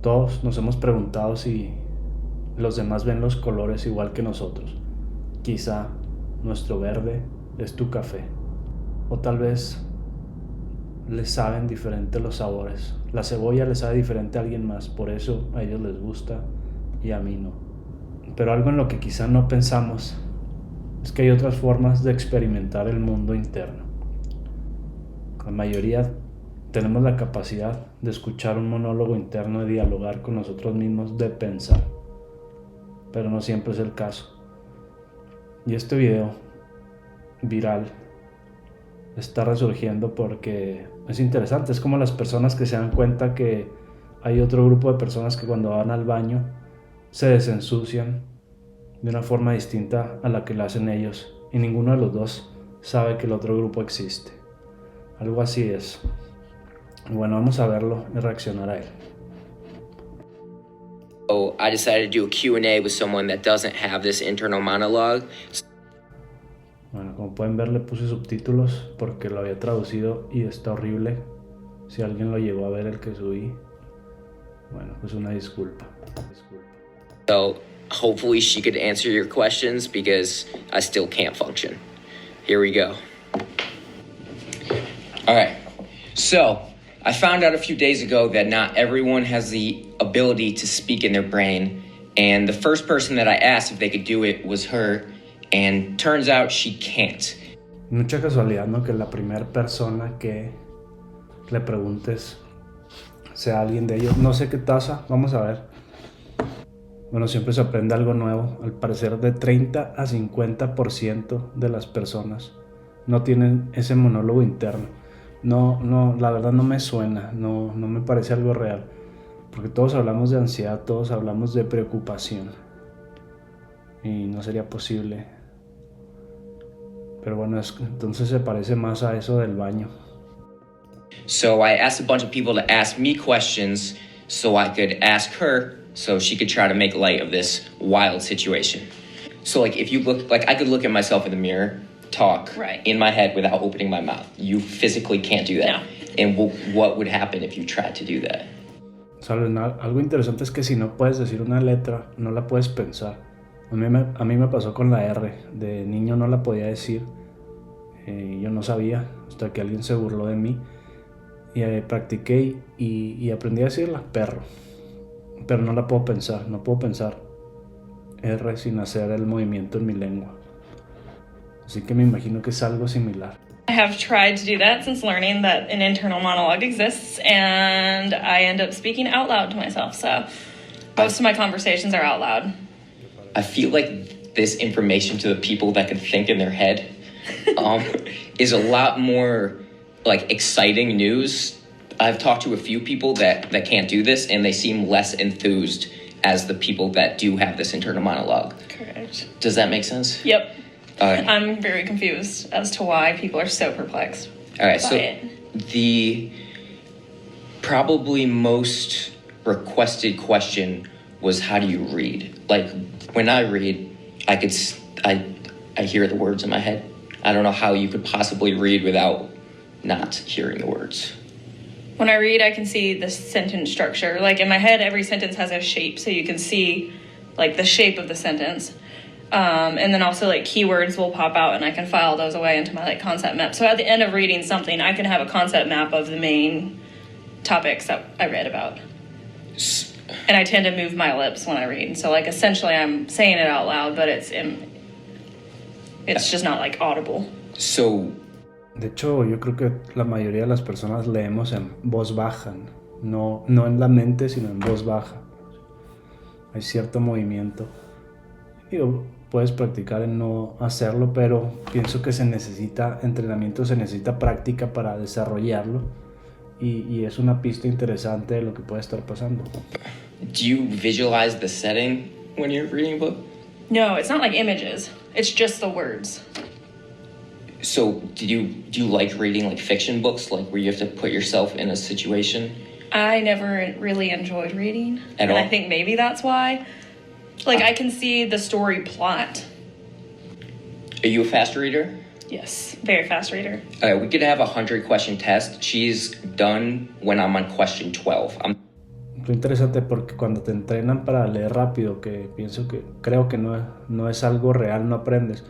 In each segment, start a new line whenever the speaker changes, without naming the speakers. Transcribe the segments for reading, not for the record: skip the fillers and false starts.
Todos nos hemos preguntado si los demás ven los colores igual que nosotros. Quizá nuestro verde es tu café. O tal vez les saben diferente los sabores. La cebolla le sabe diferente a alguien más, por eso a ellos les gusta y a mí no. Pero algo en lo que quizá no pensamos es que hay otras formas de experimentar el mundo interno. La mayoría tenemos la capacidad de escuchar un monólogo interno, de dialogar con nosotros mismos, de pensar, pero no siempre es el caso. Y este video viral está resurgiendo porque es interesante. Es como las personas que se dan cuenta que hay otro grupo de personas que cuando van al baño se desensucian de una forma distinta a la que lo hacen ellos, y ninguno de los dos sabe que el otro grupo existe. Algo así es. Bueno, vamos a verlo y reaccionar a él.
So I decided to do a Q&A with someone that doesn't have this internal monologue.
Bueno, como pueden ver, le puse subtítulos porque lo había traducido y está horrible. Si alguien lo llegó a ver el que subí, bueno, pues una disculpa.
So hopefully she could answer your questions because I still can't function. Here we go. All right. So I found out a few days ago that not everyone has the ability to speak in their brain. And the first person that I asked if they could do it was her. And turns out she can't.
Mucha casualidad, ¿no? Que la primera persona que le preguntes sea alguien de ellos. No sé qué tasa, vamos a ver. Bueno, siempre se aprende algo nuevo. Al parecer de 30 a 50% de las personas no tienen ese monólogo interno. No, la verdad no me suena, no me parece algo real. Porque todos hablamos de ansiedad, todos hablamos de preocupación. Y no sería posible. Pero bueno, entonces se parece más a eso del baño.
So I asked a bunch of people to ask me questions so I could ask her so she could try to make light of this wild situation. So like if you look, like I could look at myself in the mirror, talk in my head without opening my mouth. You physically can't do that. No. And what would happen if you tried to do that?
¿Sabes? Algo interesante es que si no puedes decir una letra, no la puedes pensar. A mí me pasó con la R. De niño no la podía decir. Yo no sabía hasta que alguien se burló de mí. Y practiqué y aprendí a decirla, perro. Pero no la puedo pensar. No puedo pensar R sin hacer el movimiento en mi lengua. Así que me imagino que es algo similar.
I have tried to do that since learning that an internal monologue exists, and I end up speaking out loud to myself. So most of my conversations are out loud.
I feel like this information to the people that can think in their head is a lot more like exciting news. I've talked to a few people that can't do this, and they seem less enthused as the people that do have this internal monologue.
Correct.
Does that make sense?
Yep. I'm very confused as to why people are so perplexed.
All right, so
it.
The probably most requested question was, how do you read? Like when I read, I hear the words in my head. I don't know how you could possibly read without not hearing the words.
When I read, I can see the sentence structure. Like in my head, every sentence has a shape, so you can see like the shape of the sentence. And then also like keywords will pop out and I can file those away into my like concept map. So at the end of reading something, I can have a concept map of the main topics that I read about. And I tend to move my lips when I read. So like essentially I'm saying it out loud, but it's just not like audible.
So,
de hecho, yo creo que la mayoría de las personas leemos en voz baja, no en la mente, sino en voz baja. Hay cierto movimiento. Digo, puedes practicar en no hacerlo, pero pienso que se necesita entrenamiento, se necesita práctica para desarrollarlo. Y es una pista interesante de lo que puede estar pasando.
Do you visualize the setting when you're reading a book?
No, it's not like images. It's just the words.
So do you like reading like fiction books, like where you have to put yourself in a situation?
I never really enjoyed reading.
At all?
I think maybe that's why. Like I can see the story plot.
Are you a fast reader?
Yes, very fast reader.
We could have a 100-question test. She's done when I'm on question 12.
Fue interesante porque cuando te entrenan para leer rápido, creo que no es algo real, no aprendes.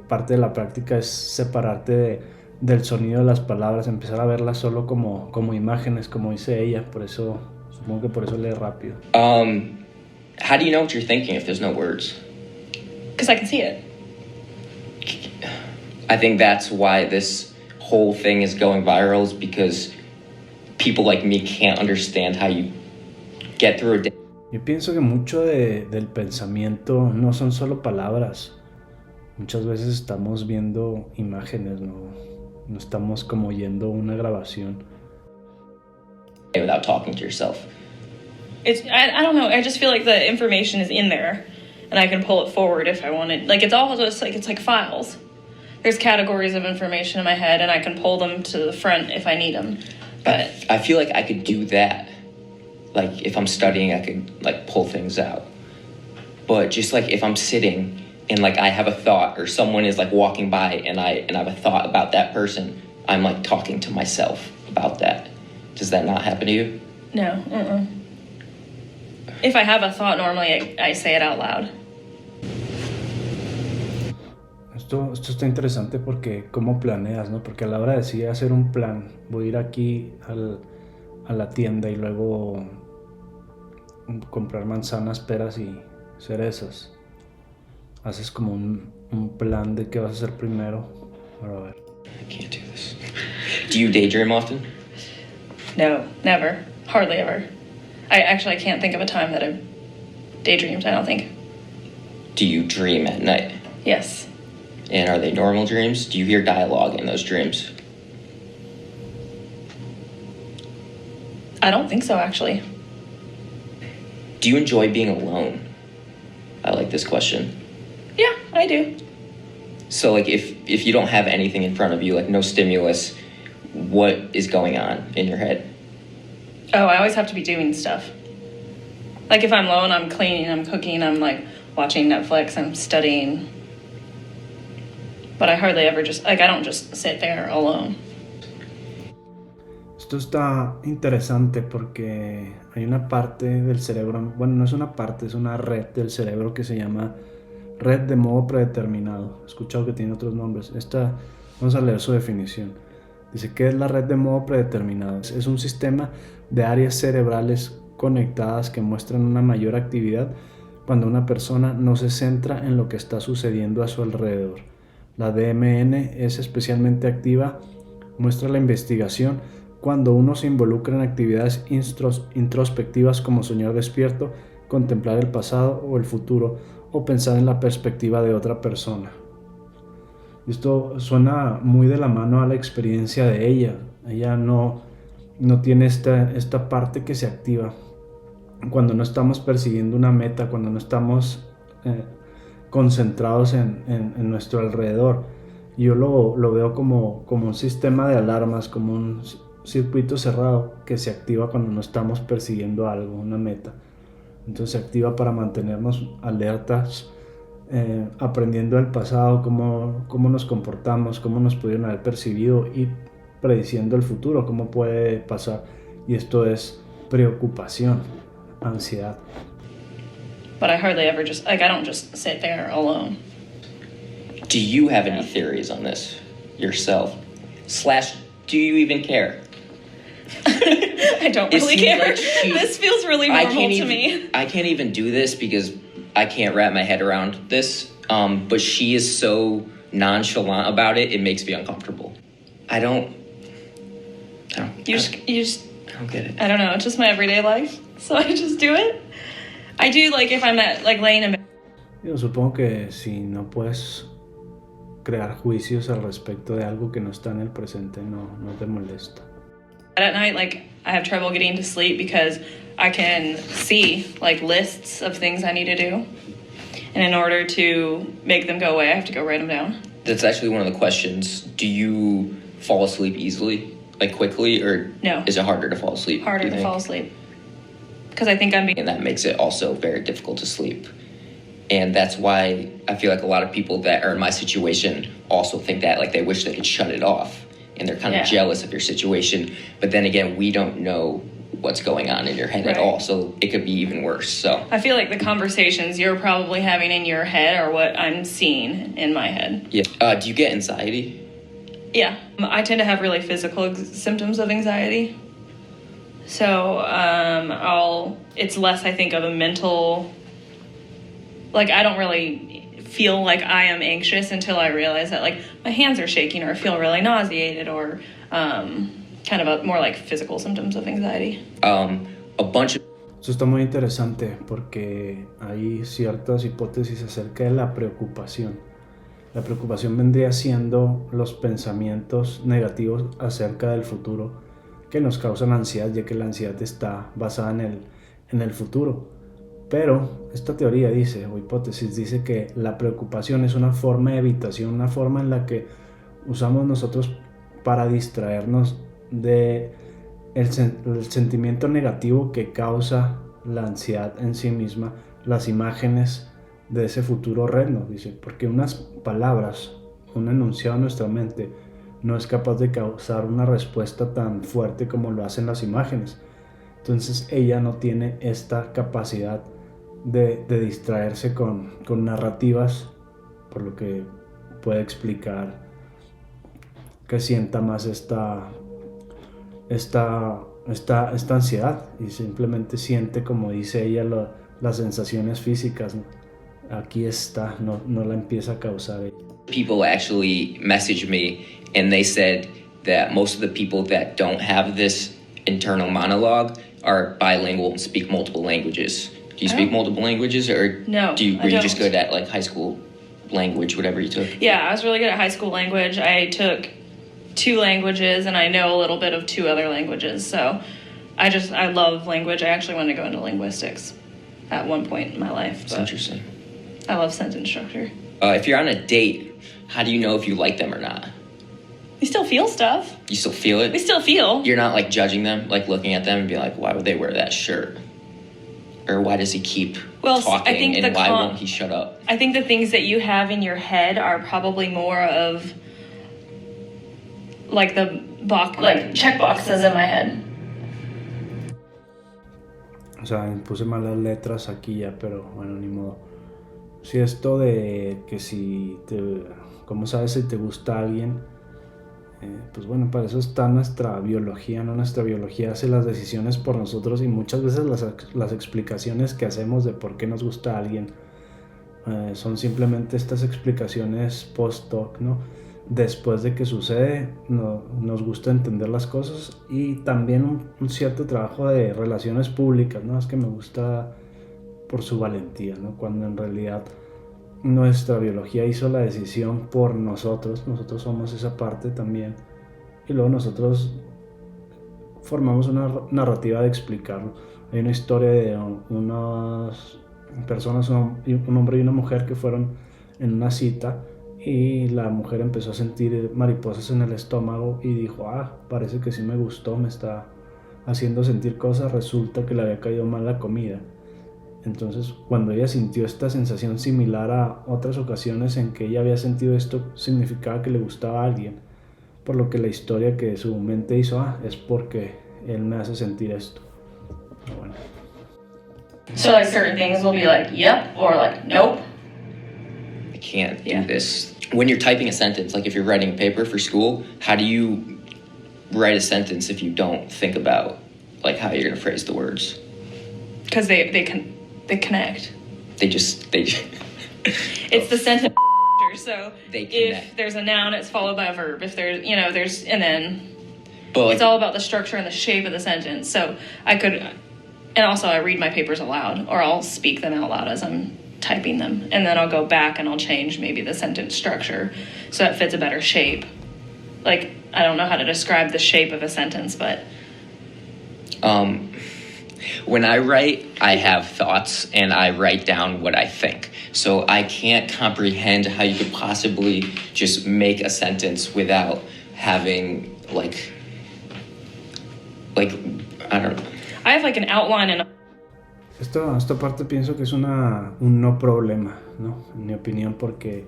Parte de la práctica es separarte del sonido de las palabras, empezar a verlas solo como imágenes, como dice ella. Por eso, supongo que por eso lee rápido.
How do you know what you're thinking if there's no words?
Because I can see it.
I think that's why this whole thing is going viral, is because people like me can't understand how you get through a day.
Yo pienso que mucho del pensamiento no son solo palabras. Muchas veces estamos viendo imágenes, no estamos como oyendo una grabación.
Without talking to yourself.
I don't know. I just feel like the information is in there, and I can pull it forward if I want it. Like, it's all just like, it's like files. There's categories of information in my head, and I can pull them to the front if I need them. But
I feel like I could do that. Like, if I'm studying, I could like pull things out. But just like if I'm sitting and like I have a thought, or someone is like walking by and I have a thought about that person, I'm like talking to myself about that. Does that not happen to you?
no, If I have a thought, normally I say it out loud.
Esto está interesante porque cómo planeas, ¿no? Porque a la hora de decidir hacer un plan, voy a ir aquí a la tienda y luego comprar manzanas, peras y cerezas. Haces como un plan de qué vas a hacer primero. Ahora a ver.
I can't do this. Do you daydream often?
No, never. Hardly ever. I can't think of a time that I've daydreamed, I don't think.
Do you dream at night?
Yes.
And are they normal dreams? Do you hear dialogue in those dreams?
I don't think so, actually.
Do you enjoy being alone? I like this question.
Yeah, I do.
So like if you don't have anything in front of you, like no stimulus, what is going on in your head?
Oh, I always have to be doing stuff. Like, if I'm alone, I'm cleaning, I'm cooking, I'm like watching Netflix, I'm studying. But I hardly ever I don't just sit there alone.
Esto está interesante porque hay una parte del cerebro, bueno, no es una parte, es una red del cerebro que se llama red de modo predeterminado. He escuchado que tiene otros nombres. Vamos a leer su definición. Dice, ¿qué es la red de modo predeterminado? Es un sistema de áreas cerebrales conectadas que muestran una mayor actividad cuando una persona no se centra en lo que está sucediendo a su alrededor. La DMN es especialmente activa, muestra la investigación cuando uno se involucra en actividades introspectivas como soñar despierto, contemplar el pasado o el futuro, o pensar en la perspectiva de otra persona. Esto suena muy de la mano a la experiencia de ella. Ella no tiene esta parte que se activa cuando no estamos persiguiendo una meta, cuando no estamos concentrados en nuestro alrededor. Yo lo veo como un sistema de alarmas, como un circuito cerrado que se activa cuando no estamos persiguiendo algo, una meta. Entonces se activa para mantenernos alertas, aprendiendo del pasado, cómo nos comportamos, cómo nos pudieron haber percibido, y prediciendo el futuro, cómo puede pasar. Y esto es preocupación, ansiedad.
But I hardly ever I don't just sit there alone.
Do you have any theories on this yourself? / do you even care?
I don't really care. Like this feels really normal to me.
I can't even do this because I can't wrap my head around this. But she is so nonchalant about it, it makes me uncomfortable. I don't
You just
I don't get it.
I don't know, it's just my everyday life. So I just do it. I do, like, if I'm laying in bed.
Yo supongo que si no puedes crear juicios al respecto de algo que no está en el presente, no te molesta.
At night, like, I have trouble getting to sleep because I can see, like, lists of things I need to do. And in order to make them go away, I have to go write them down.
That's actually one of the questions. Do you fall asleep easily, like quickly, or
no?
Is it harder to fall asleep?
Harder to fall asleep. Because I think
and that makes it also very difficult to sleep. And that's why I feel like a lot of people that are in my situation also think that, like, they wish they could shut it off. And they're kind of jealous of your situation. But then again, we don't know what's going on in your head at
Right.
all. So it could be even worse. So
I feel like the conversations you're probably having in your head are what I'm seeing in my head.
yeah. Do you get anxiety?
Yeah. I tend to have really physical symptoms of anxiety. So it's less, I think, of a mental, like I don't really feel like I am anxious until I realize that like my hands are shaking or I feel really nauseated or kind of more like physical symptoms of anxiety.
A bunch of
Eso está muy interesante porque hay ciertas hipótesis acerca de la preocupación. La preocupación vendría siendo los pensamientos negativos acerca del futuro que nos causan ansiedad, ya que la ansiedad está basada en el futuro. Pero esta teoría dice, o hipótesis, dice que la preocupación es una forma de evitación, una forma en la que usamos nosotros para distraernos de el sentimiento negativo que causa la ansiedad en sí misma, las imágenes de ese futuro horrendo, dice, porque unas palabras, un enunciado en nuestra mente no es capaz de causar una respuesta tan fuerte como lo hacen las imágenes. Entonces ella no tiene esta capacidad de distraerse con narrativas, por lo que puede explicar que sienta más esta ansiedad y simplemente siente, como dice ella, las sensaciones físicas, ¿no? Aquí está, no la empieza a causar ella.
people actually messaged me and they said that most of the people that don't have this internal monologue are bilingual and speak multiple languages. Do you speak multiple languages, or
No,
were you just good at like high school language, whatever you took?
Yeah, I was really good at high school language. I took 2 languages and I know a little bit of 2 other languages. So I love language. I actually wanted to go into linguistics at one point in my life.
That's interesting.
I love sentence structure.
If you're on a date, how do you know if you like them or not?
You still feel stuff.
You still feel it?
We still feel.
You're not like judging them, like looking at them and be like, why would they wear that shirt? Or why does he keep talking,
I think
and why won't he shut up?
I think the things that you have in your head are probably more of like the like check boxes in my head.
O sea, puse malas letras aquí ya, pero bueno, ni modo. Si esto de que ¿cómo sabes si te gusta alguien? Pues bueno, para eso está nuestra biología, ¿no? Nuestra biología hace las decisiones por nosotros y muchas veces las explicaciones que hacemos de por qué nos gusta a alguien son simplemente estas explicaciones post-hoc, ¿no? Después de que sucede, nos gusta entender las cosas y también un cierto trabajo de relaciones públicas, ¿no? Es que me gusta por su valentía, ¿no? Cuando en realidad nuestra biología hizo la decisión por nosotros somos esa parte también, y luego nosotros formamos una narrativa de explicarlo. Hay una historia de unas personas, un hombre y una mujer que fueron en una cita y la mujer empezó a sentir mariposas en el estómago y dijo, parece que sí me gustó, me está haciendo sentir cosas. Resulta que le había caído mal la comida. Entonces, cuando ella sintió esta sensación similar a otras ocasiones en que ella había sentido esto, significaba que le gustaba a alguien. Por lo que la historia que su mente hizo, es porque él me hace sentir esto. Bueno.
So like certain things will be like, yep, or like, nope.
I can't do this. When you're typing a sentence, like if you're writing a paper for school, how do you write a sentence if you don't think about like how you're going to phrase the words?
Because they connect.
It's
the sentence. So
They connect.
if there's a noun, it's followed by a verb. If there's, and then
but
it's all about the structure and the shape of the sentence. So and also I read my papers aloud, or I'll speak them out loud as I'm typing them. And then I'll go back and I'll change maybe the sentence structure so it fits a better shape. Like, I don't know how to describe the shape of a sentence, but
when I write, I have thoughts and I write down what I think. So I can't comprehend how you could possibly just make a sentence without having like I don't know.
I have like an outline and
Esta parte pienso que es un no problema, ¿no? En mi opinión, porque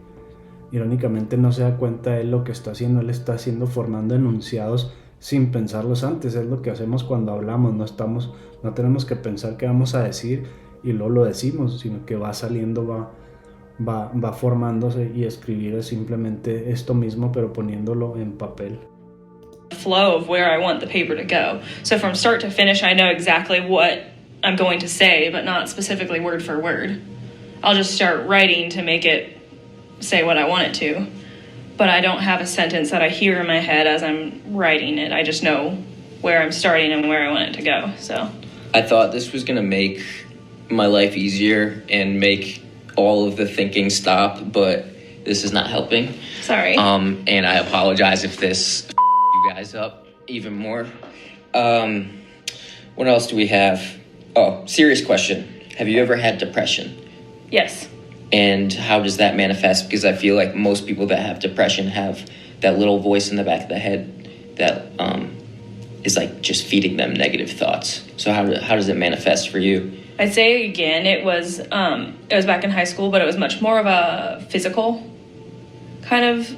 irónicamente no se da cuenta de lo que está haciendo. Él está formando enunciados sin pensarlos antes. Es lo que hacemos cuando hablamos, no tenemos que pensar qué vamos a decir y luego lo decimos, sino que va saliendo, va formándose, y escribir es simplemente esto mismo pero poniéndolo en papel.
Flow of where I want the paper to go. So from start to finish, I know exactly what I'm going to say, but not specifically word for word. I'll just start writing to make it say what I want it to. But I don't have a sentence that I hear in my head as I'm writing it. I just know where I'm starting and where I want it to go. So
I thought this was going to make my life easier and make all of the thinking stop, but this is not helping.
sorry.
And I apologize if this you guys up even more. What else do we have? Oh, serious question. Have you ever had depression?
Yes.
And how does that manifest? Because I feel like most people that have depression have that little voice in the back of the head that is like just feeding them negative thoughts. So how does it manifest for you?
I'd say again, it was back in high school, but it was much more of a physical kind of.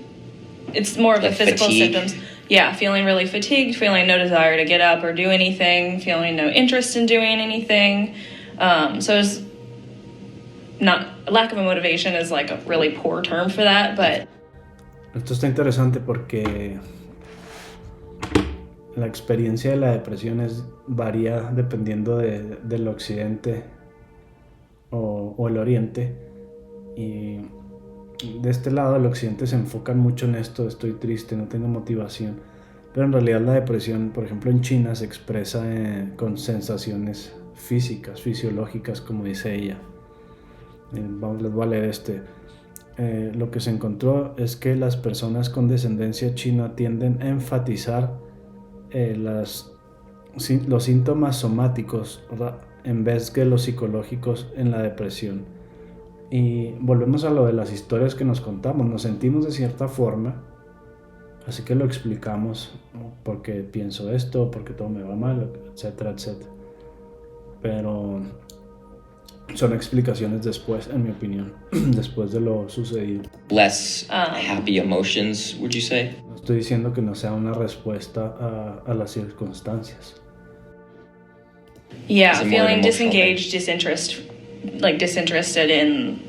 It's more of
Like
the physical
fatigue?
symptoms. Yeah, feeling really fatigued, feeling no desire to get up or do anything, feeling no interest in doing anything. So it's not lack of a motivation is like a really poor term for that, but
Esto está interesante porque la experiencia de la depresión varía dependiendo del occidente o el oriente. Y de este lado, el occidente se enfocan mucho en esto: estoy triste, no tengo motivación. Pero en realidad la depresión, por ejemplo en China, se expresa con sensaciones físicas, fisiológicas, como dice ella. Les voy a leer lo que se encontró es que las personas con descendencia china tienden a enfatizar los síntomas somáticos en vez que los psicológicos en la depresión. Y volvemos a lo de las historias que nos contamos. Nos sentimos de cierta forma, así que lo explicamos: porque pienso esto, porque todo me va mal, etcétera, etcétera. Pero son explicaciones después, en mi opinión, después de lo sucedido.
Less happy emotions, would you say?
No estoy diciendo que no sea una respuesta a las circunstancias.
yeah,
Is it more an
feeling
emotional
disengaged, disinterested in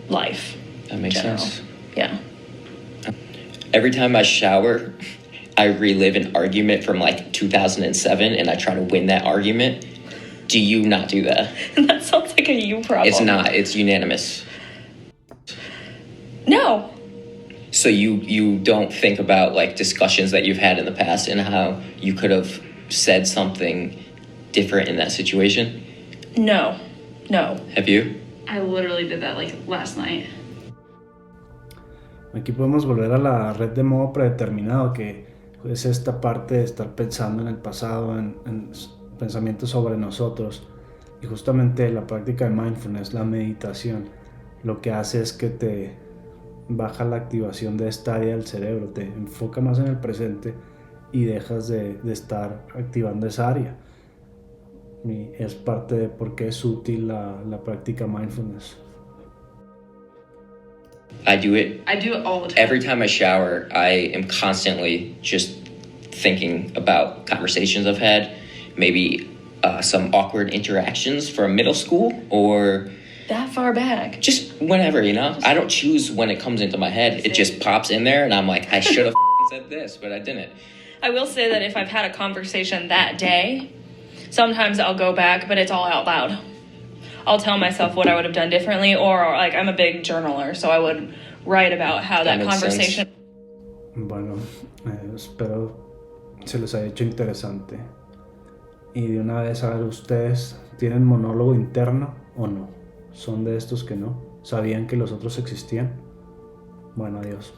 life.
That makes
General.
sense.
Yeah.
Every time I shower, I relive an argument from like 2007 and I try to win that argument. Do you not do that?
That sounds like a you problem.
It's not. It's unanimous.
No.
So you don't think about like discussions that you've had in the past and how you could have said something different in that situation?
No.
Have you?
I literally did that like last night.
Aquí podemos volver a la red de modo predeterminado, que es esta parte de estar pensando en el pasado, en pensamientos sobre nosotros. Y justamente la práctica de mindfulness, la meditación, lo que hace es que te baja la activación de esta área del cerebro, te enfoca más en el presente y dejas de estar activando esa área. Y es parte de por qué es útil la práctica mindfulness.
I do it
all the time.
every time I shower. I am constantly just thinking about conversations I've had, maybe some awkward interactions from middle school or
That far back.
just whenever, you know? I don't choose when it comes into my head. It just pops in there and I'm like, I should have said this, but I didn't.
I will say that if I've had a conversation that day, sometimes I'll go back, but it's all out loud. I'll tell myself what I would have done differently, or like I'm a big journaler, so I would write about how that
makes
conversation.
Bueno, espero se les haya hecho interesante. Y de una vez, a ver, ¿ustedes tienen monólogo interno o no? ¿Son de estos que no? ¿Sabían que los otros existían? Bueno, adiós.